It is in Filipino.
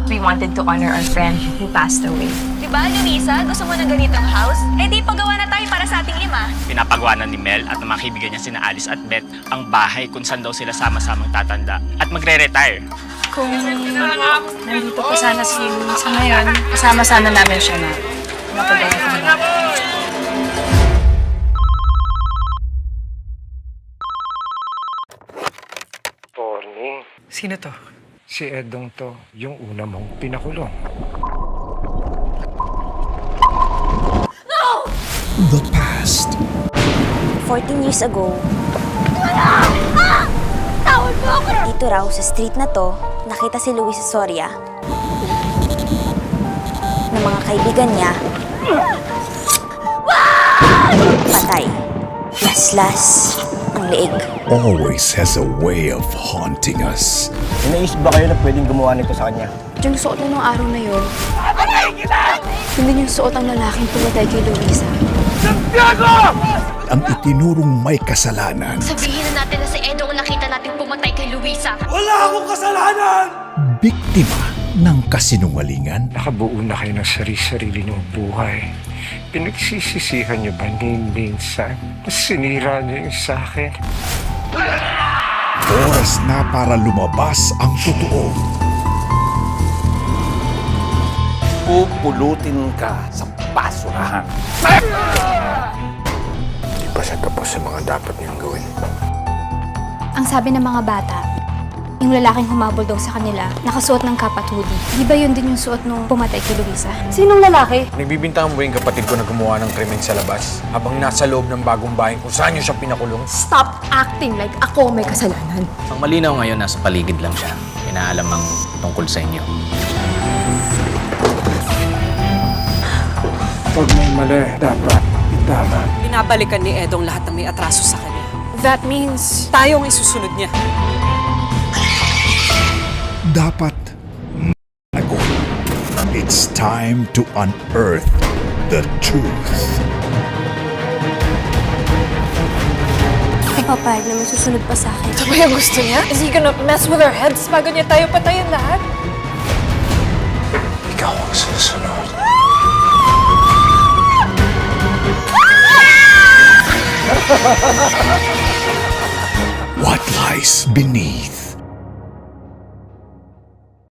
We wanted to honor our friend who passed away. Diba, Luisa? Gusto mo ng ganitong house? Eh di pagawa na tayo para sa ating 5. Pinapagawa na ni Mel at ng mga kaibigan niya sina Alice at Beth ang bahay kung saan daw sila sama-samang tatanda at magre-retire. Kung nandito pa sana si Luisa ngayon, kasama sana namin siya na napagawa ko na. Morning. Sino to? Si Edong to, yung una mong pinakulong. The past. 14 years ago, dito raw sa street na to, nakita si Luisa Soria ng mga kaibigan niya. Patay. Laslas ang leeg. Always has a way of haunting us. May naisip ba kayo na pwedeng gumawa nito sa kanya? Yung suot na nung araw na yun, hindi yung suot ang lalaking pumatay kay Luisa. Ang itinurong may kasalanan. Sabihin na natin na si Edo ang nakita natin pumatay kay Luisa. Biktima ng kasinungalingan. Nakabuo na kayo ng sarili niyong buhay. Pinagsisisihan niyo ba ni minsan na sinira niyo yung sa akin? Oras na para lumabas ang totoo. Pupulutin ka sa basurahan. Hindi pa siya tapos sa mga dapat niyong gawin. Ang sabi ng mga bata, yung lalaking humabol daw sa kanila, nakasuot ng cap at hoodie. Di ba yun din yung suot nung pumatay kay Luisa? Sinong lalaki? Nagbibintangan mo yung kapatid ko na gumawa ng krimen sa labas habang nasa loob ng bagong bahay kung saan niyo siya pinakulong. Stop acting like ako may kasalanan. Ang malinaw ngayon, nasa paligid lang siya. Inaalam ang tungkol sa inyo. Pag may mali, dapat itama. Binabalikan ni Edong lahat ng may atraso sa kanya. That means tayong isusunod niya. Dapat ako. It's time to unearth the truth. Papayag na may susunod pa sa akin. Ito ba yung gusto niya? Is he gonna mess with our heads bago niya tayo patayin lahat? Ikaw ang susunod. What lies beneath?